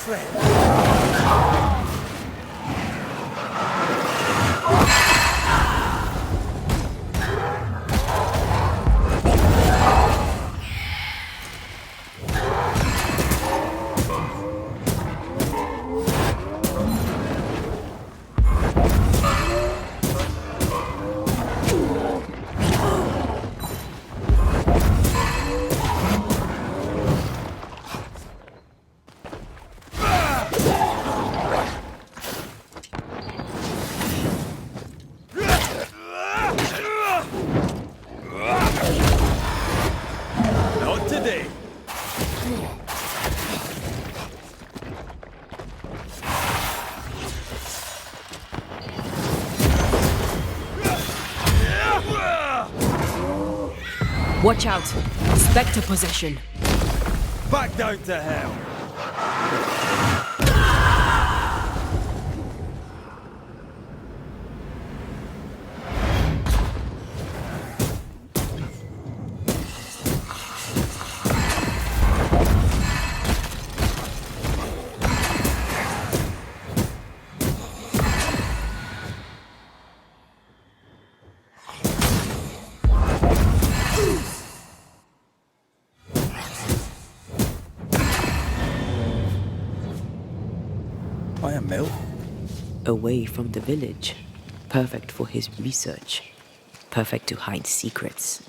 friend. Watch out! Spectre possession. Back down to hell. Mill? Away from the village. Perfect for his research. Perfect to hide secrets.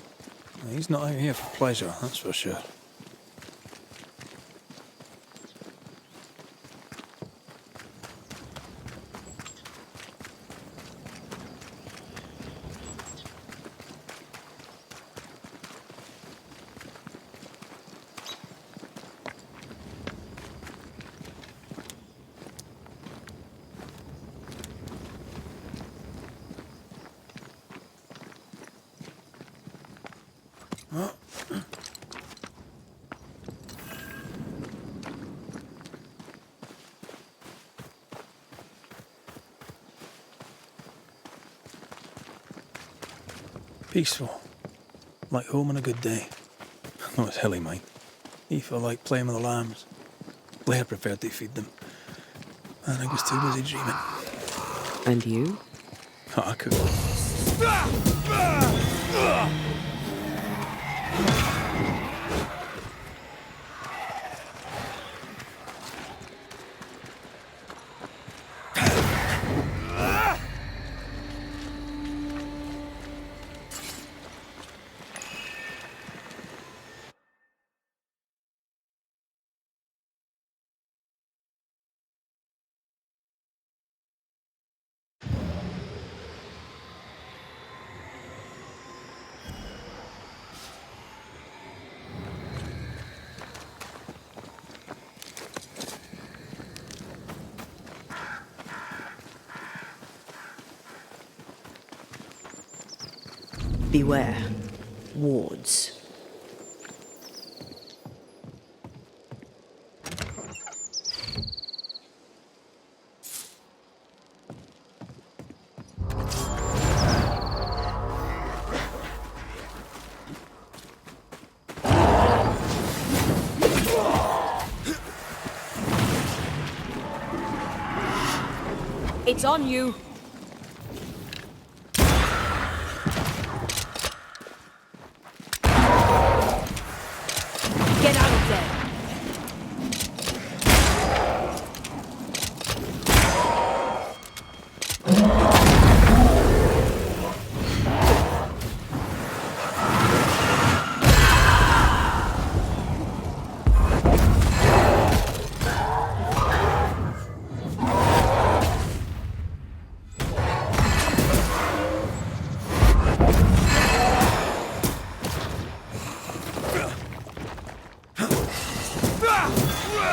He's not out here for pleasure, that's for sure. Peaceful. Like home on a good day. No, it's hilly, mine. He felt like playing with the lambs. Blair preferred to feed them. And I was too busy dreaming. And you? Oh, I could. Beware. Wards. It's on you. Get out of there.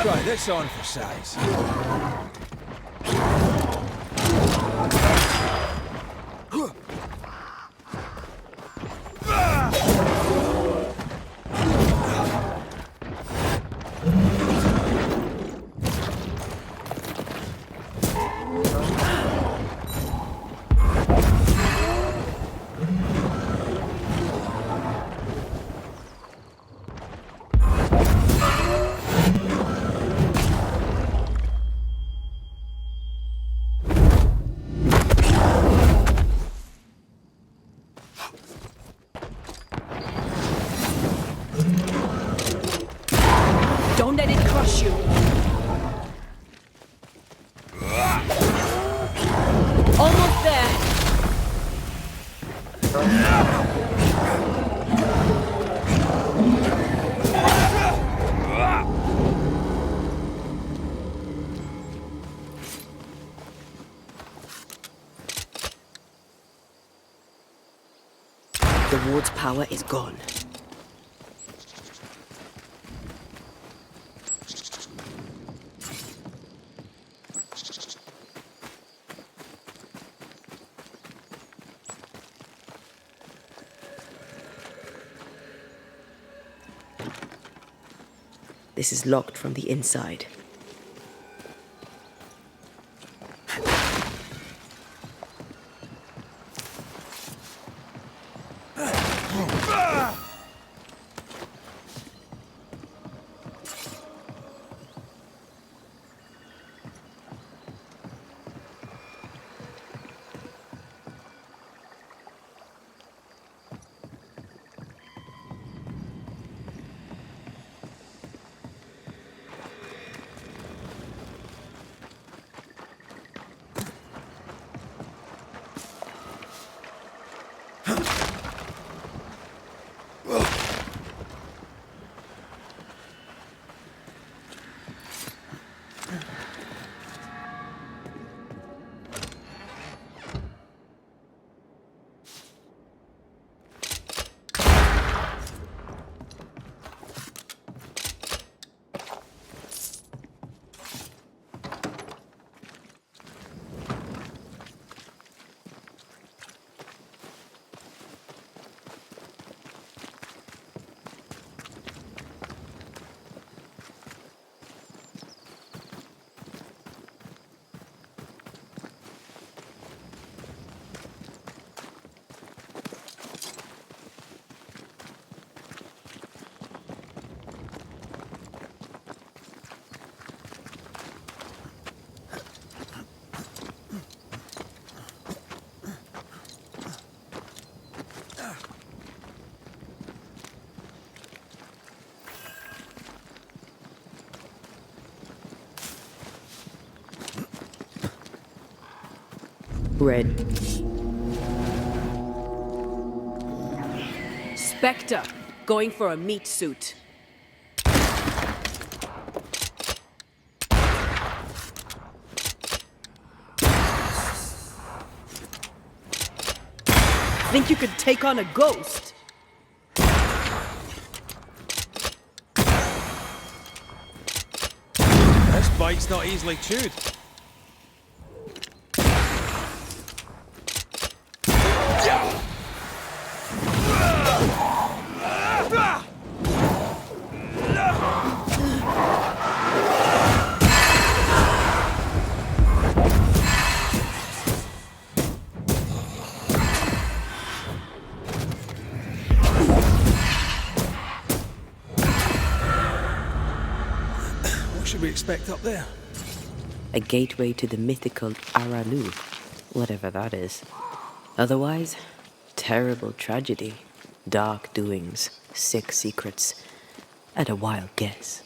Try this on for size. The ward's power is gone. This is locked from the inside. Red. Spectre, going for a meat suit. Think you could take on a ghost? This bite's not easily chewed. What should we expect up there? A gateway to the mythical Aralu, whatever that is. Otherwise, terrible tragedy, dark doings, sick secrets, and a wild guess.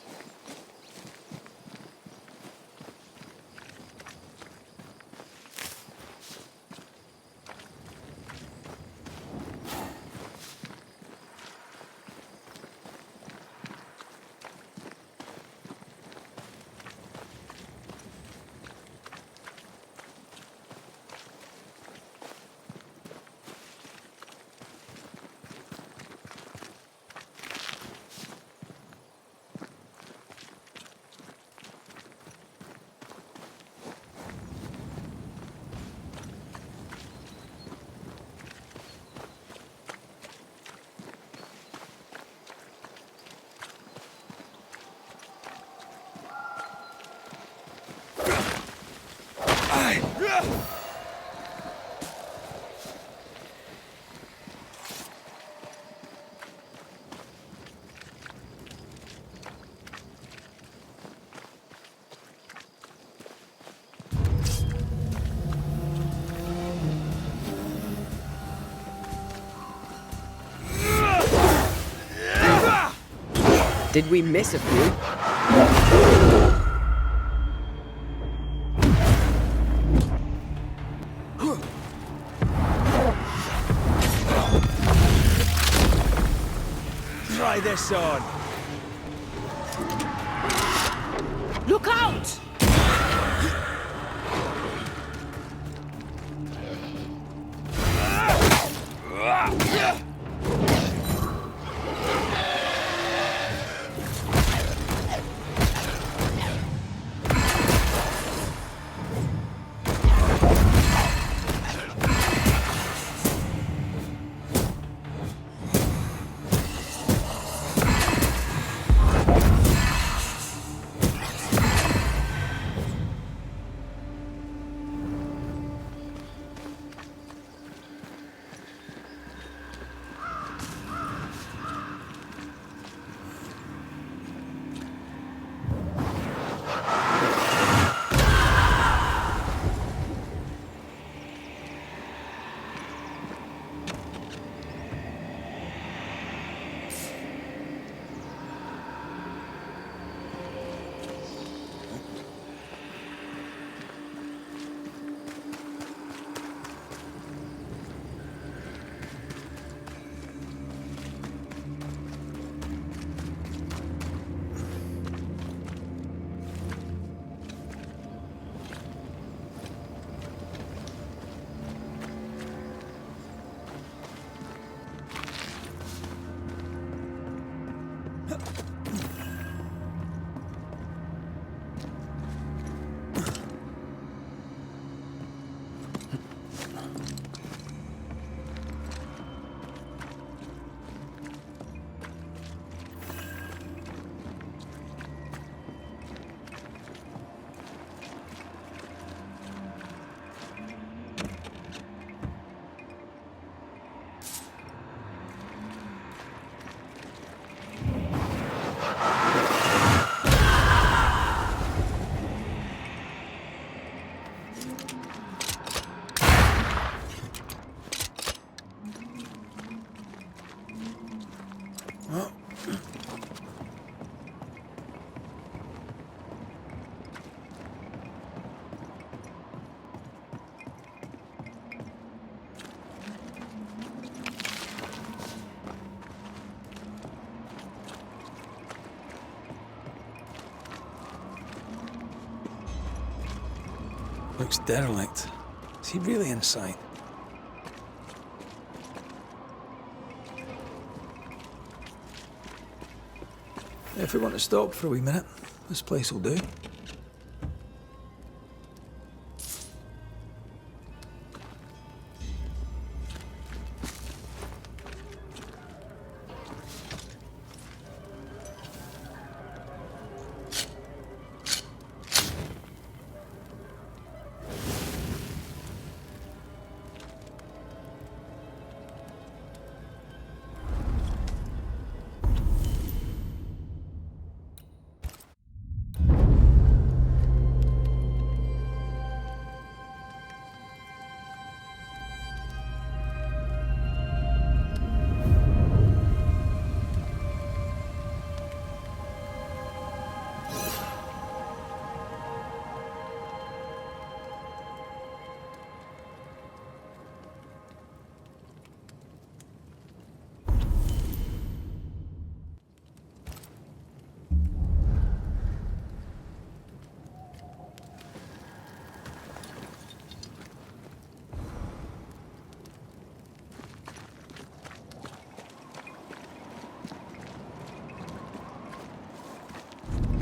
Did we miss a few? Try this on. Look out! Looks derelict. Is he really inside? If we want to stop for a wee minute, this place will do.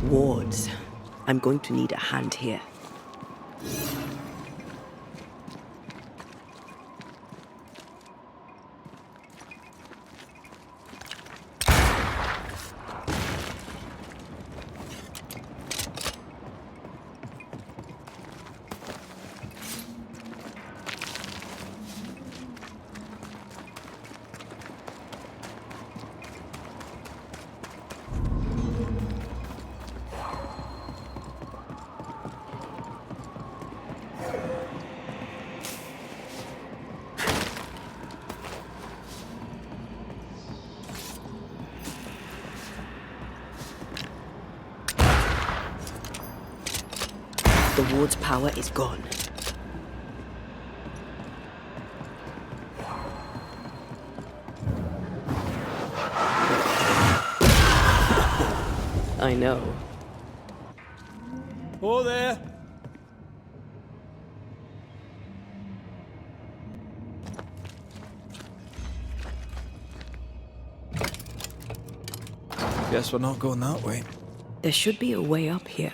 Wards. I'm going to need a hand here. The ward's power is gone. I know. Oh, there! Guess we're not going that way. There should be a way up here.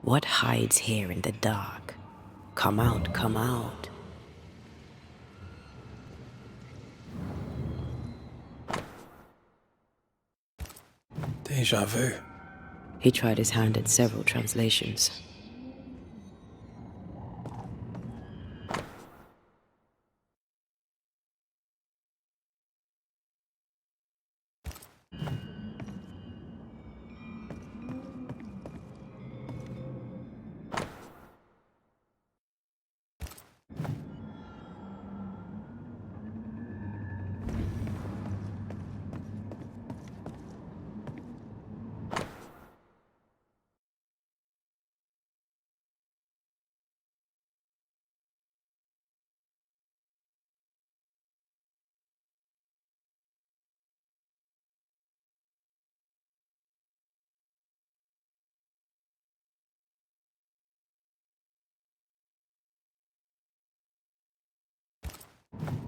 What hides here in the dark? Come out, come out. Deja vu. He tried his hand at several translations.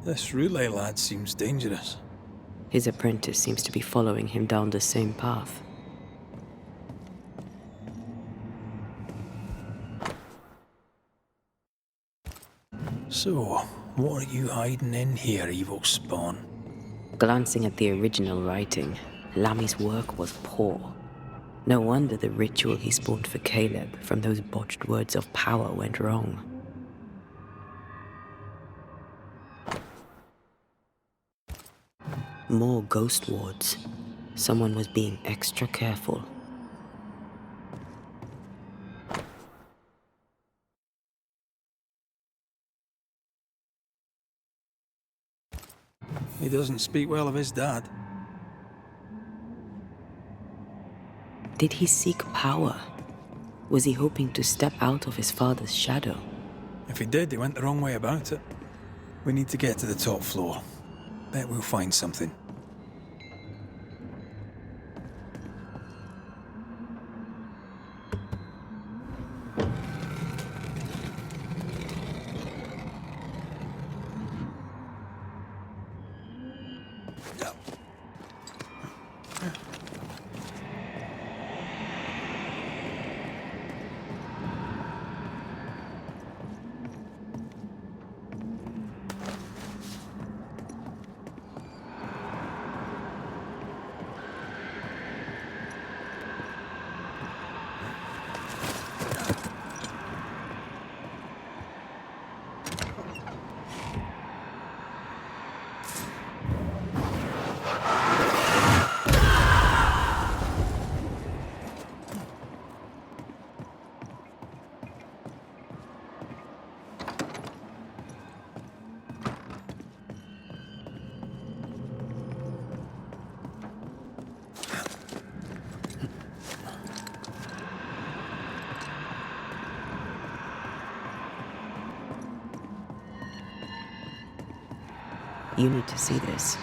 This relay lad seems dangerous. His apprentice seems to be following him down the same path. So, what are you hiding in here, evil spawn? Glancing at the original writing, Lammy's work was poor. No wonder the ritual he spawned for Caleb from those botched words of power went wrong. More ghost wards. Someone was being extra careful. He doesn't speak well of his dad. Did he seek power? Was he hoping to step out of his father's shadow? If he did, he went the wrong way about it. We need to get to the top floor. Bet we'll find something. You need to see this.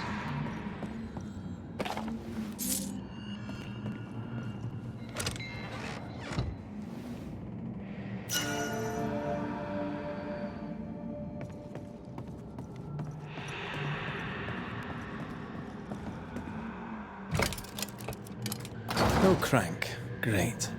No crank. Great.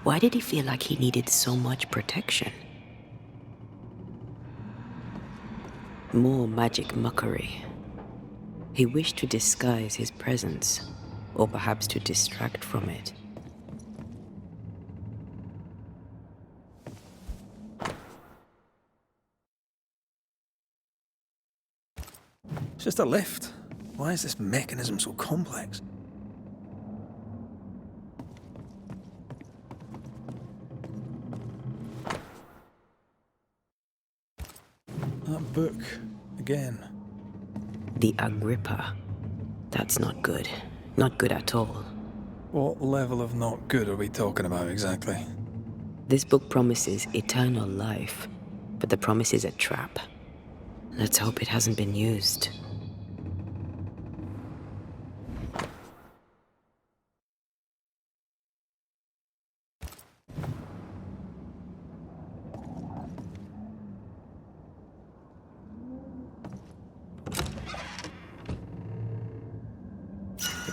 Why did he feel like he needed so much protection? More magic muckery. He wished to disguise his presence, or perhaps to distract from it. It's just a lift. Why is this mechanism so complex? That book, again. The Agrippa. That's not good. Not good at all. What level of not good are we talking about exactly? This book promises eternal life, but the promise is a trap. Let's hope it hasn't been used.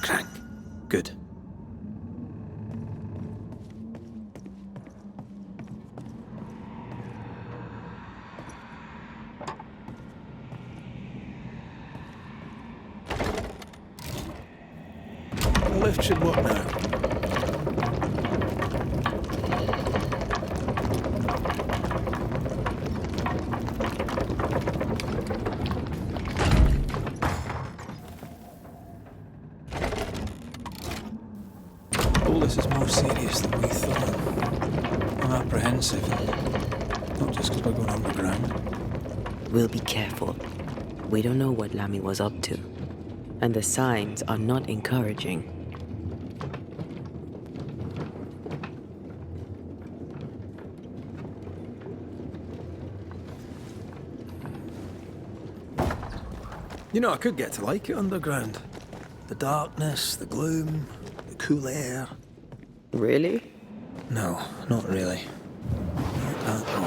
crank. Good. The lift should work now. All this is more serious than we thought. I'm apprehensive, not just because we're going underground. We'll be careful. We don't know what Lammy was up to, and the signs are not encouraging. You know, I could get to like it underground. The darkness, the gloom, the cool air. Really? No, not really. Not at all.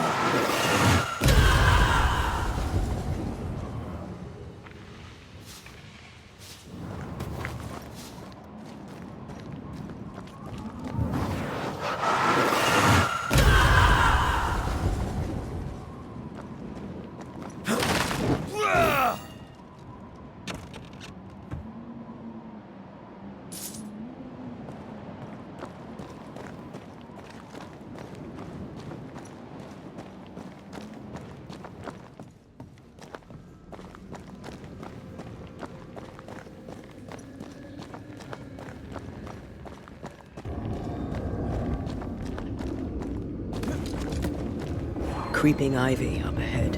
Creeping ivy up ahead.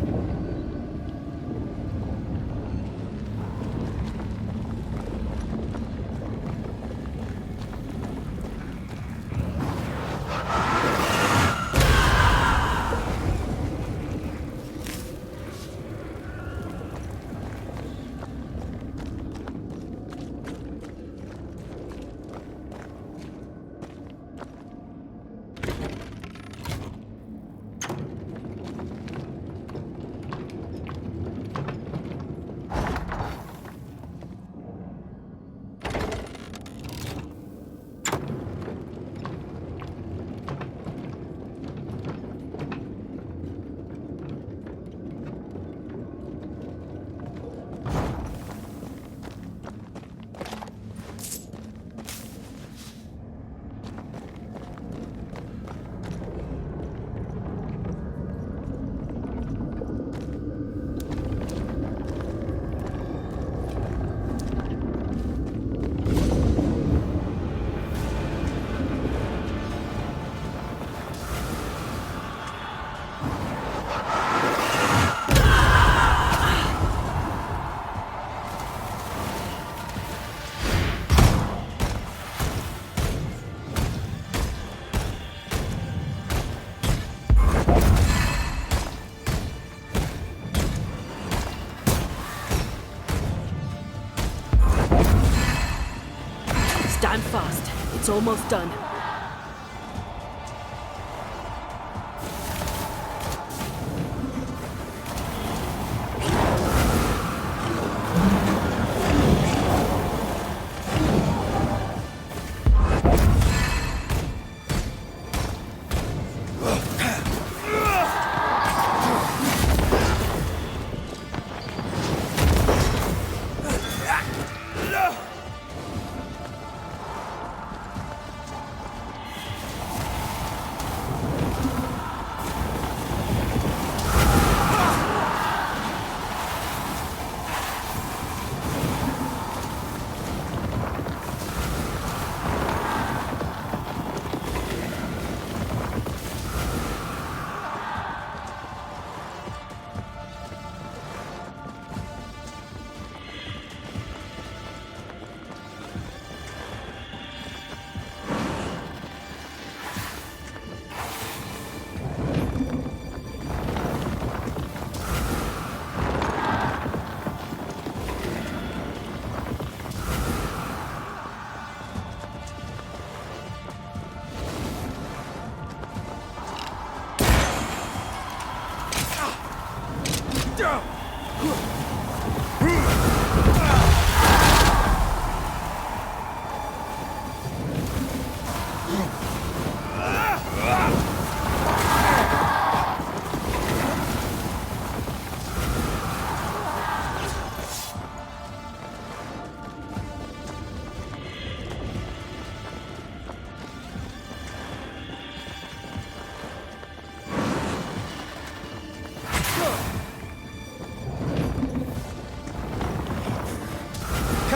Stand fast. It's almost done.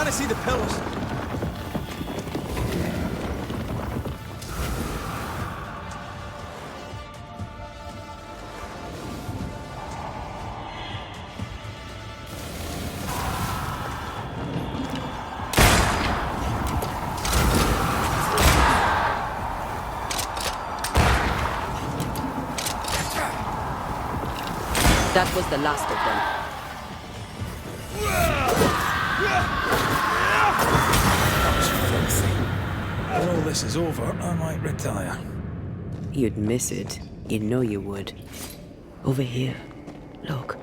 Can't I see the pillars? That was the last of them. That was filthy. When all this is over, I might retire. You'd miss it. You know you would. Over here. Look.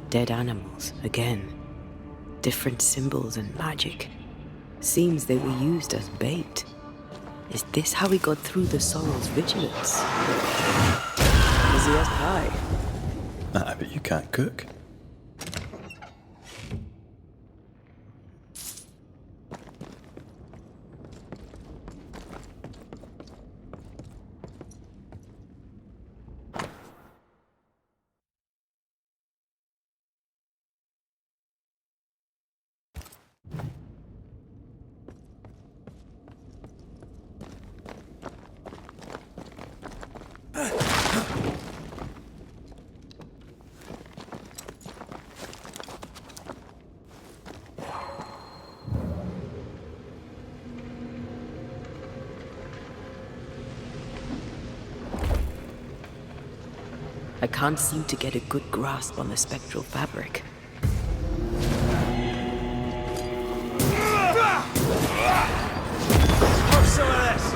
Dead animals, again. Different symbols and magic. Seems they were used as bait. Is this how he got through the Sorrel's vigilance? Is he as high? Nah, but you can't cook. I can't seem to get a good grasp on the spectral fabric. Have some of this!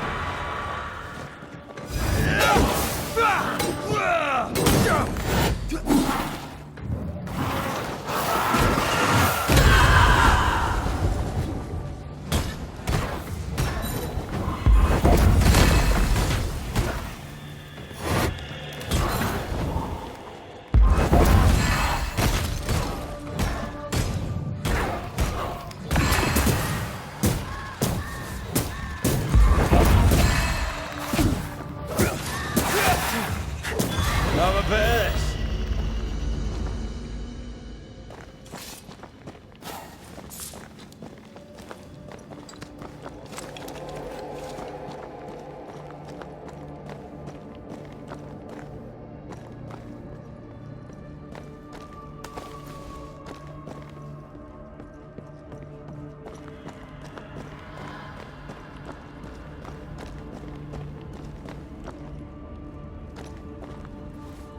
Have a bit of this.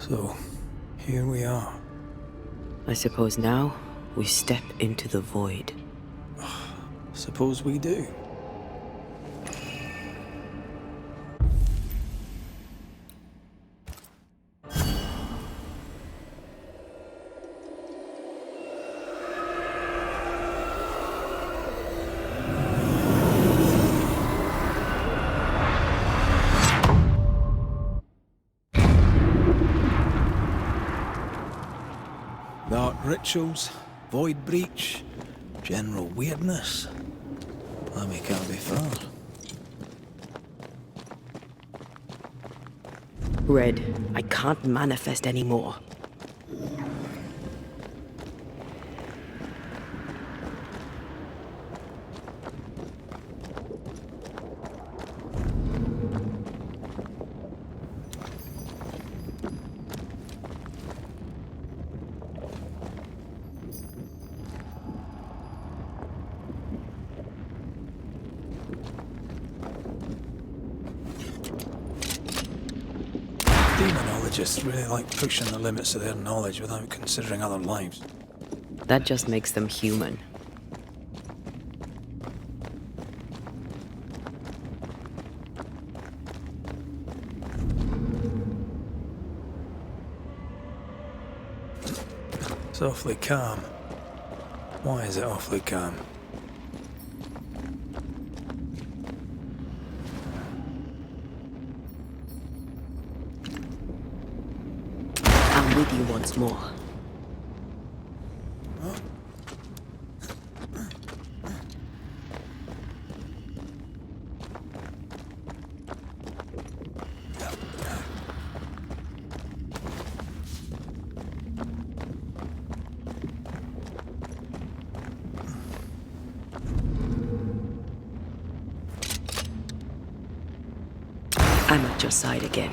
So, here we are. I suppose now we step into the void. Suppose we do. Dark rituals, void breach, general weirdness. Blimey, can't be far. Red, I can't manifest anymore. Demonologists really like pushing the limits of their knowledge without considering other lives. That just makes them human. It's awfully calm. Why is it awfully calm? I'm with you once more. your side again.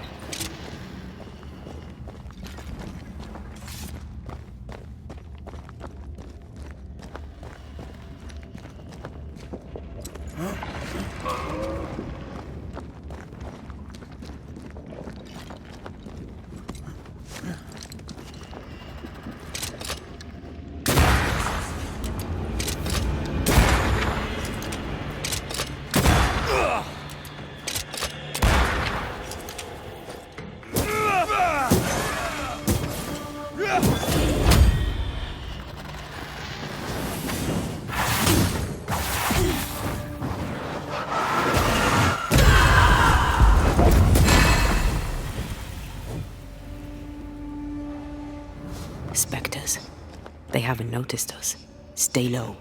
Spectres. They haven't noticed us. Stay low.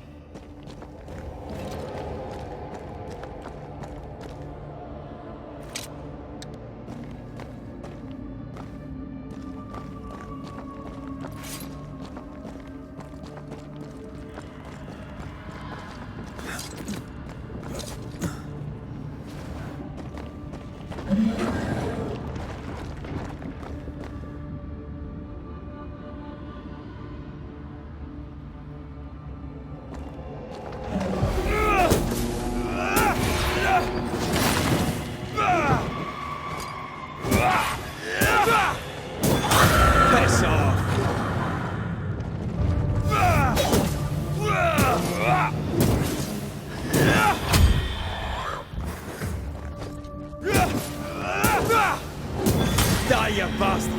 Die, you bastard!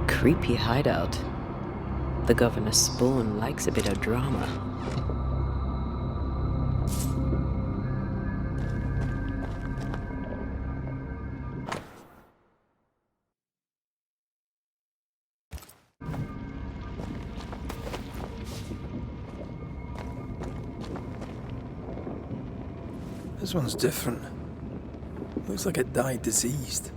Creepy hideout. The governor's spawn likes a bit of drama. This one's different. Looks like it died diseased.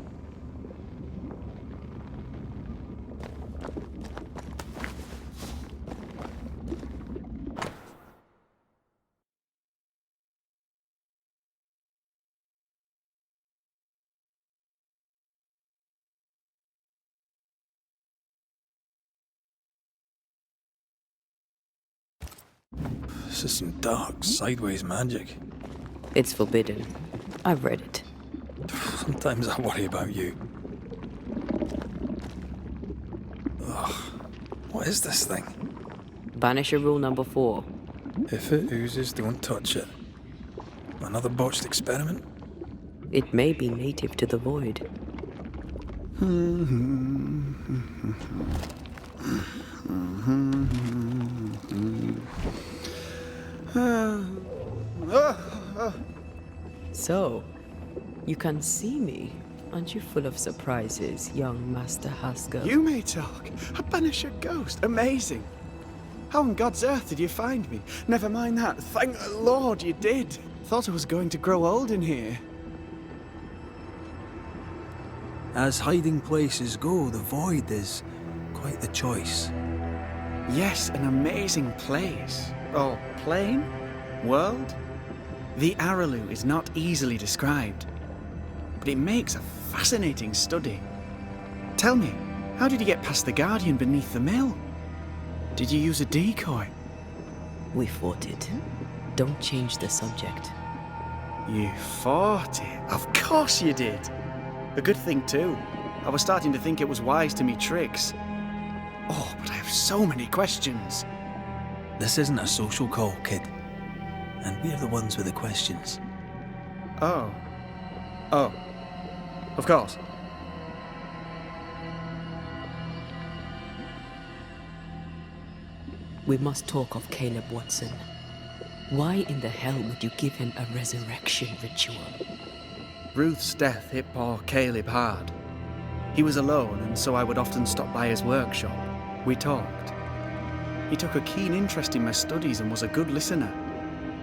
This is some dark, sideways magic. It's forbidden. I've read it. Sometimes I worry about you. Ugh. What is this thing? Banisher rule number 4. If it oozes, don't touch it. Another botched experiment? It may be native to the void. So, you can see me. Aren't you full of surprises, young Master Haskell? You may talk. A Banisher ghost. Amazing. How on God's earth did you find me? Never mind that. Thank the Lord you did. Thought I was going to grow old in here. As hiding places go, the void is quite the choice. Yes, an amazing place. Or plane? World? The Araloo is not easily described, but it makes a fascinating study. Tell me, how did you get past the Guardian beneath the mill? Did you use a decoy? We fought it. Don't change the subject. You fought it? Of course you did. A good thing too. I was starting to think it was wise to me tricks. Oh, but I have so many questions. This isn't a social call, kid. And we're the ones with the questions. Oh. Oh. Of course. We must talk of Caleb Watson. Why in the hell would you give him a resurrection ritual? Ruth's death hit poor Caleb hard. He was alone, and so I would often stop by his workshop. We talked. He took a keen interest in my studies and was a good listener.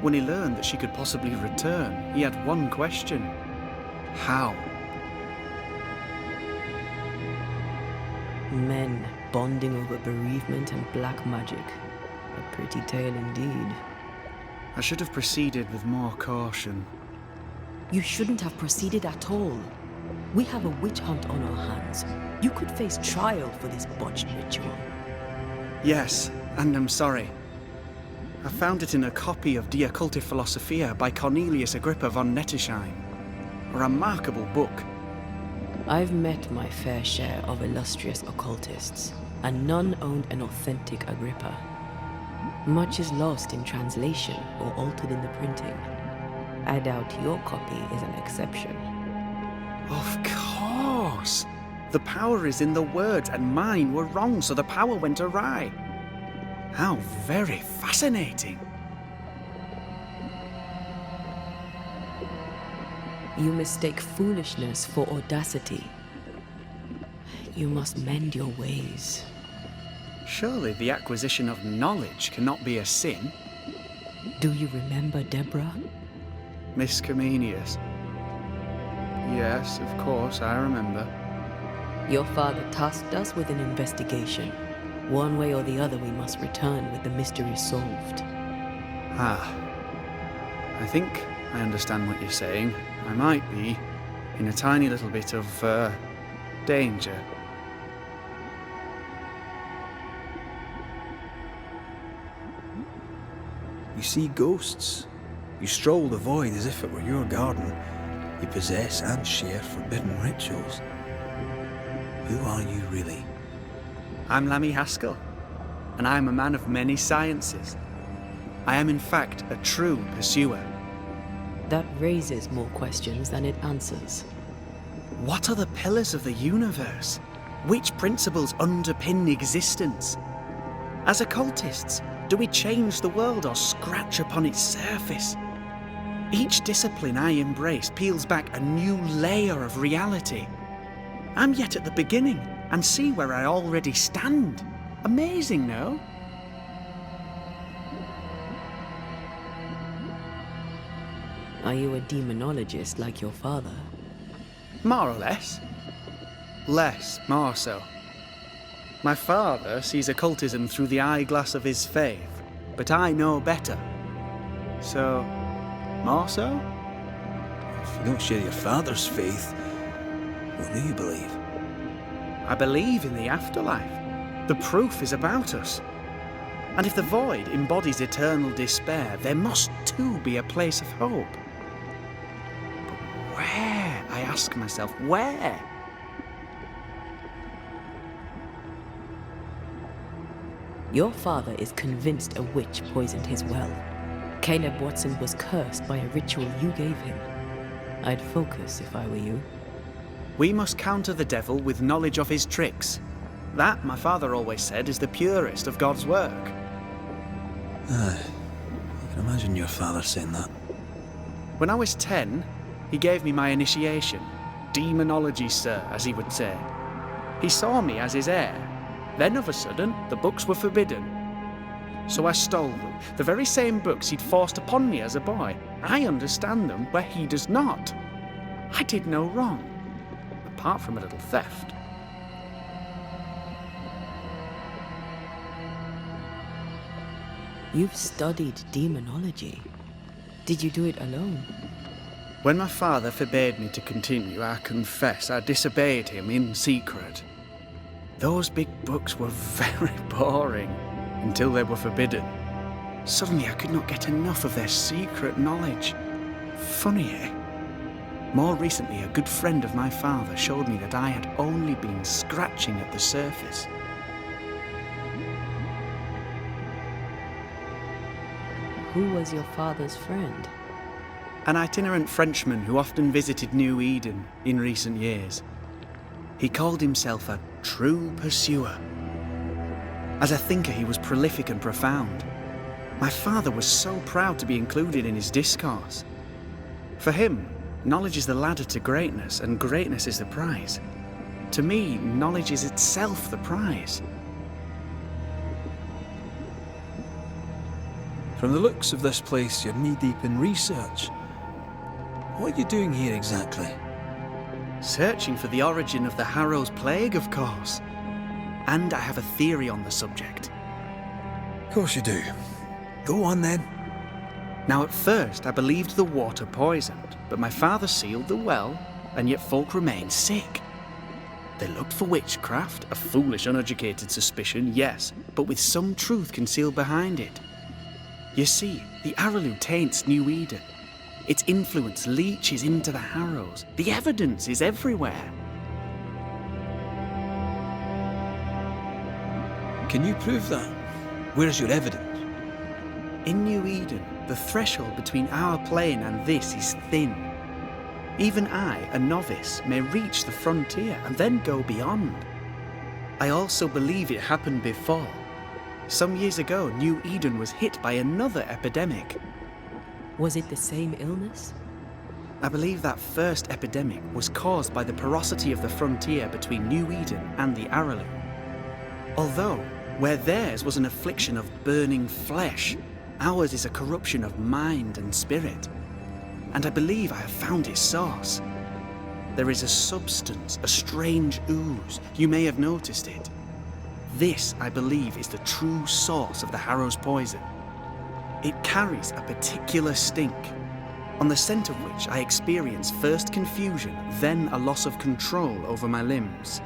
When he learned that she could possibly return, he had one question. How? Men bonding over bereavement and black magic. A pretty tale indeed. I should have proceeded with more caution. You shouldn't have proceeded at all. We have a witch hunt on our hands. You could face trial for this botched ritual. Yes, and I'm sorry. I found it in a copy of De Occulti Philosophia by Cornelius Agrippa von Nettesheim. A remarkable book. I've met my fair share of illustrious occultists, and none owned an authentic Agrippa. Much is lost in translation or altered in the printing. I doubt your copy is an exception. Of course! The power is in the words, and mine were wrong, so the power went awry. How very fascinating. You mistake foolishness for audacity. You must mend your ways. Surely the acquisition of knowledge cannot be a sin. Do you remember Deborah? Miss Comenius. Yes, of course, I remember. Your father tasked us with an investigation. One way or the other, we must return with the mystery solved. Ah. I think I understand what you're saying. I might be in a tiny little bit of, danger. You see ghosts. You stroll the void as if it were your garden. You possess and share forbidden rituals. Who are you really? I'm Lammy Haskell, and I am a man of many sciences. I am in fact a true pursuer. That raises more questions than it answers. What are the pillars of the universe? Which principles underpin existence? As occultists, do we change the world or scratch upon its surface? Each discipline I embrace peels back a new layer of reality. I'm yet at the beginning, and see where I already stand. Amazing, no? Are you a demonologist like your father? More or less. Less, more so. My father sees occultism through the eyeglass of his faith, but I know better. So, more so? If you don't share your father's faith, what do you believe? I believe in the afterlife. The proof is about us. And if the void embodies eternal despair, there must too be a place of hope. But where? I ask myself, where? Your father is convinced a witch poisoned his well. Caleb Watson was cursed by a ritual you gave him. I'd focus if I were you. We must counter the devil with knowledge of his tricks. That, my father always said, is the purest of God's work. I can imagine your father saying that. When I was 10, he gave me my initiation. Demonology, sir, as he would say. He saw me as his heir. Then, of a sudden, the books were forbidden. So I stole them, the very same books he'd forced upon me as a boy. I understand them where he does not. I did no wrong, apart from a little theft. You've studied demonology. Did you do it alone? When my father forbade me to continue, I confess I disobeyed him in secret. Those big books were very boring until they were forbidden. Suddenly I could not get enough of their secret knowledge. Funny, eh? More recently, a good friend of my father showed me that I had only been scratching at the surface. Who was your father's friend? An itinerant Frenchman who often visited New Eden in recent years. He called himself a true pursuer. As a thinker, he was prolific and profound. My father was so proud to be included in his discourse. For him, knowledge is the ladder to greatness, and greatness is the prize. To me, knowledge is itself the prize. From the looks of this place, you're knee-deep in research. What are you doing here exactly? Searching for the origin of the Harrow's Plague, of course. And I have a theory on the subject. Of course you do. Go on then. Now, at first, I believed the water poisoned, but my father sealed the well, and yet folk remained sick. They looked for witchcraft, a foolish, uneducated suspicion, yes, but with some truth concealed behind it. You see, the Araloo taints New Eden. Its influence leaches into the Harrows. The evidence is everywhere. Can you prove that? Where's your evidence? In New Eden, the threshold between our plane and this is thin. Even I, a novice, may reach the frontier and then go beyond. I also believe it happened before. Some years ago, New Eden was hit by another epidemic. Was it the same illness? I believe that first epidemic was caused by the porosity of the frontier between New Eden and the Araloo. Although, where theirs was an affliction of burning flesh, ours is a corruption of mind and spirit. And I believe I have found its source. There is a substance, a strange ooze. You may have noticed it. This, I believe, is the true source of the Harrow's poison. It carries a particular stink, on the scent of which I experience first confusion, then a loss of control over my limbs.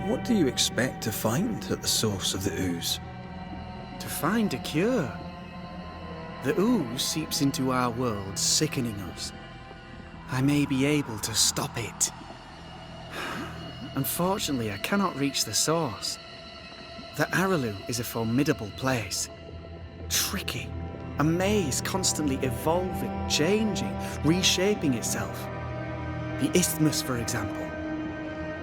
What do you expect to find at the source of the ooze? To find a cure. The ooze seeps into our world, sickening us. I may be able to stop it. Unfortunately, I cannot reach the source. The Araloo is a formidable place. Tricky. A maze constantly evolving, changing, reshaping itself. The isthmus, for example.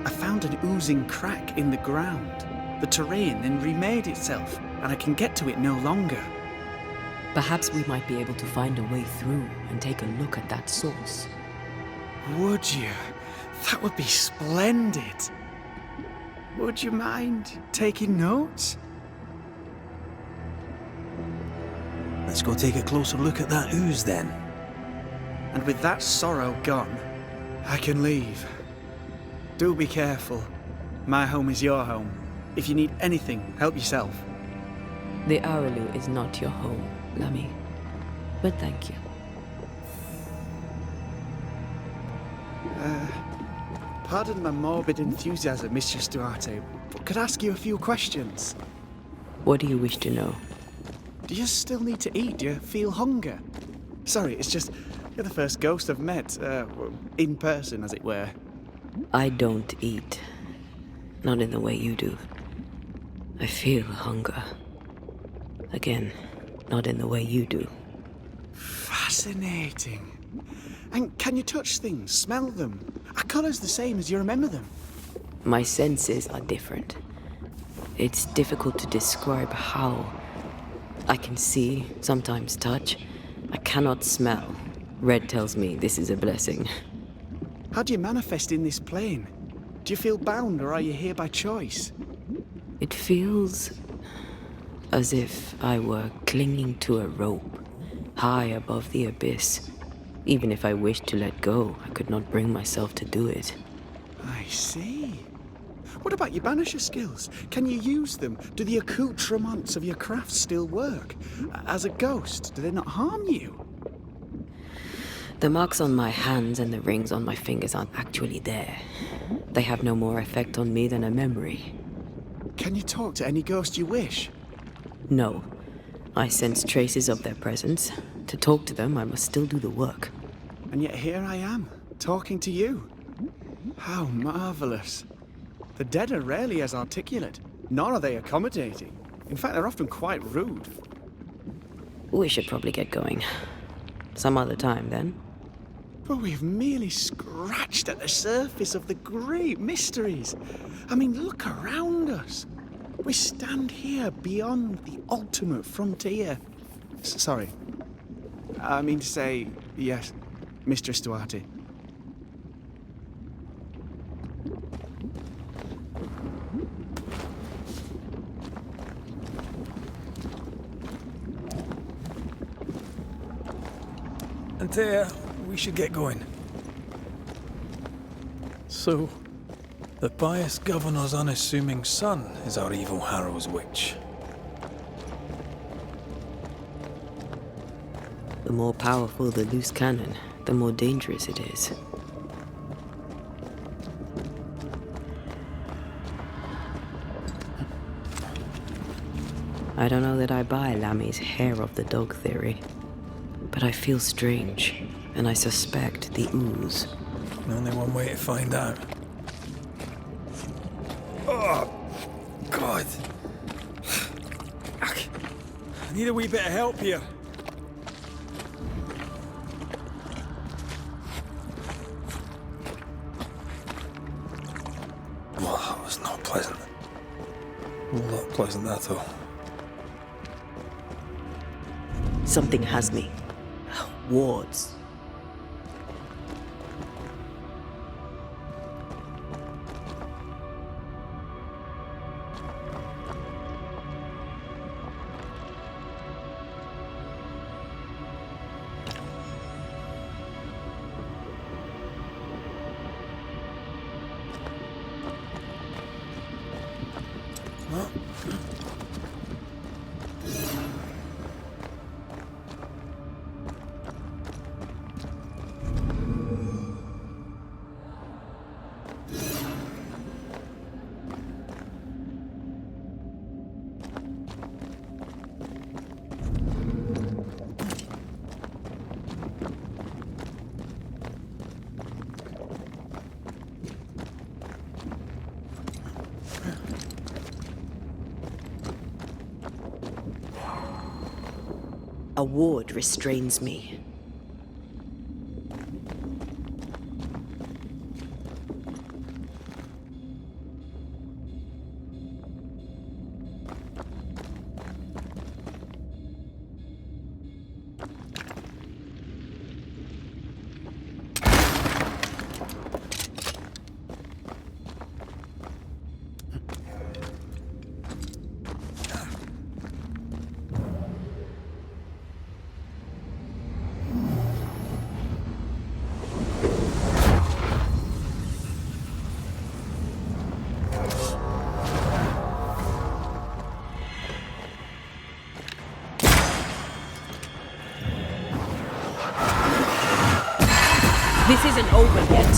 I found an oozing crack in the ground. The terrain then remade itself, and I can get to it no longer. Perhaps we might be able to find a way through and take a look at that source. Would you? That would be splendid. Would you mind taking notes? Let's go take a closer look at that ooze then. And with that sorrow gone, I can leave. Do be careful. My home is your home. If you need anything, help yourself. The Araloo is not your home, Lummy. But thank you. Pardon my morbid enthusiasm, Mistress Duarte, but could I ask you a few questions? What do you wish to know? Do you still need to eat? Do you feel hunger? Sorry, it's just, you're the first ghost I've met, in person, as it were. I don't eat. Not in the way you do. I feel hunger. Again, not in the way you do. Fascinating. And can you touch things, smell them? Are colours the same as you remember them? My senses are different. It's difficult to describe how. I can see, sometimes touch. I cannot smell. Red tells me this is a blessing. How do you manifest in this plane? Do you feel bound, or are you here by choice? It feels as if I were clinging to a rope, high above the abyss. Even if I wished to let go, I could not bring myself to do it. I see. What about your Banisher skills? Can you use them? Do the accoutrements of your craft still work? As a ghost, do they not harm you? The marks on my hands and the rings on my fingers aren't actually there. They have no more effect on me than a memory. Can you talk to any ghost you wish? No. I sense traces of their presence. To talk to them, I must still do the work. And yet here I am, talking to you. How marvelous. The dead are rarely as articulate, nor are they accommodating. In fact, they're often quite rude. We should probably get going. Some other time, then. But we've merely scratched at the surface of the great mysteries. I mean, look around us. We stand here beyond the ultimate frontier. Sorry. I mean to say, yes, Mistress Duarte. Antea, we should get going. So, the pious governor's unassuming son is our evil Harrow's witch. The more powerful the loose cannon, the more dangerous it is. I don't know that I buy Lammy's hair of the dog theory, but I feel strange, and I suspect the ooze. Only one way to find out. Oh, God. I need a wee bit of help here. Well, that was not pleasant. Not pleasant at all. Something has me. Wards. A ward restrains me. This isn't over yet.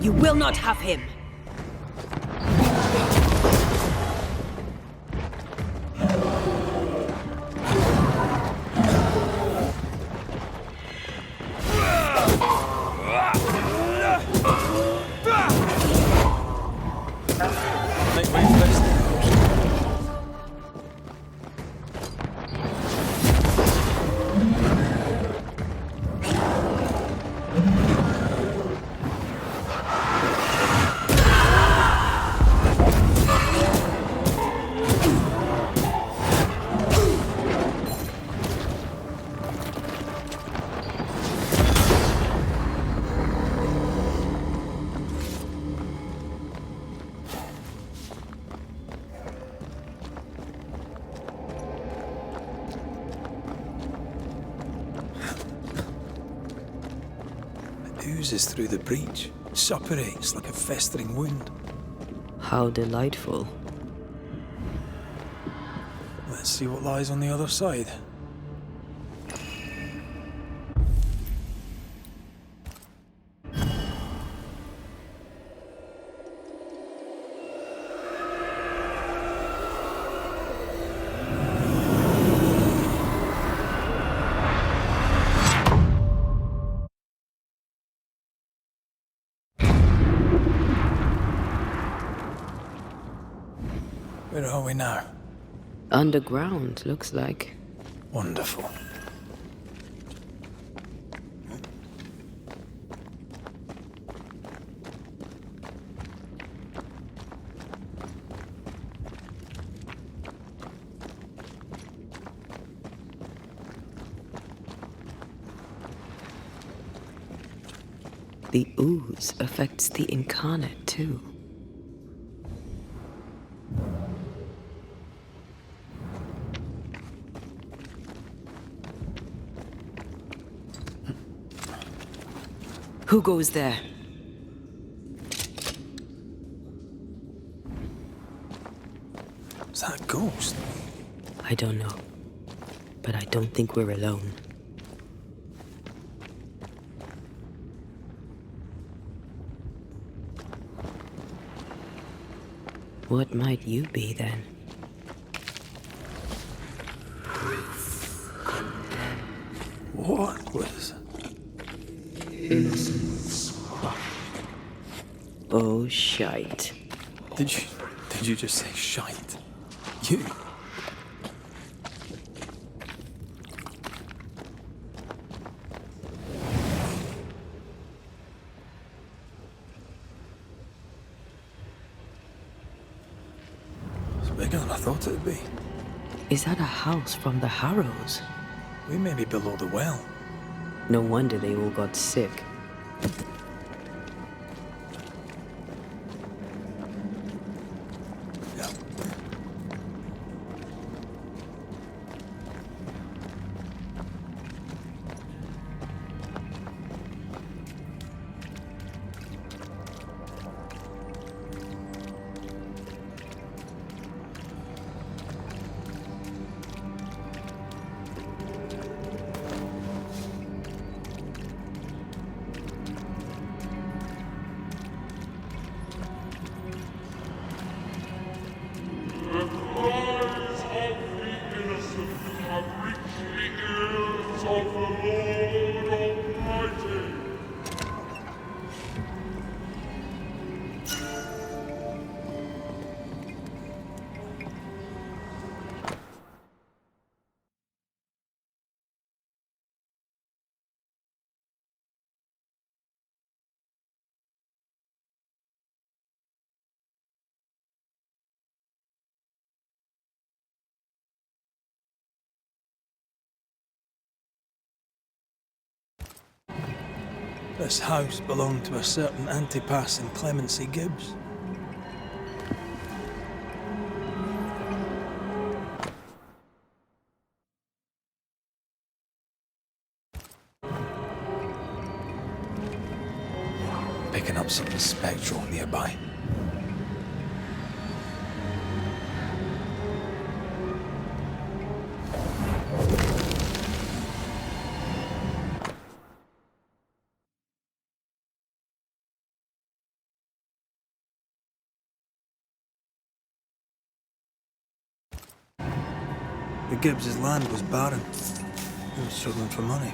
You will not have him. Oozes through the breach. suppurates like a festering wound. How delightful. Let's see what lies on the other side. Where are we now? Underground, looks like. Wonderful. The ooze affects the incarnate, too. Who goes there? Is that a ghost? I don't know. But I don't think we're alone. What might you be then? What was... Innocence crushed. Oh, shite. Did you just say shite? You? It's bigger than I thought it'd be. Is that a house from the Harrows? We may be below the well. No wonder they all got sick. Yeah. The cries of the innocent have reached the ears of the Lord Almighty. This house belonged to a certain Antipas and Clemency Gibbs. Picking up something spectral nearby. The Gibbs' land was barren. They were struggling for money.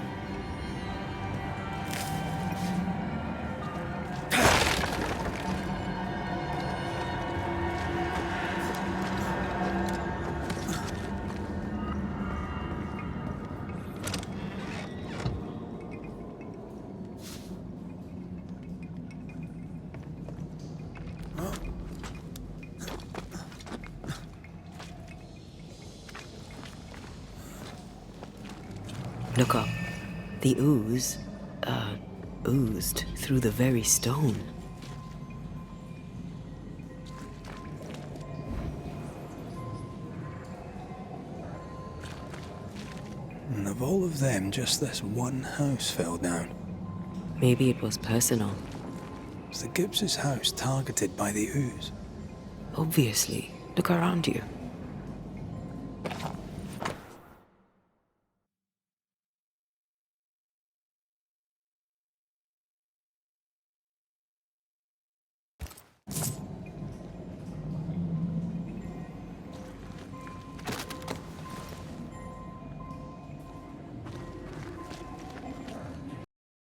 Look up. The ooze, oozed through the very stone. And of all of them, just this one house fell down. Maybe it was personal. Was the Gibbs' house targeted by the ooze? Obviously. Look around you.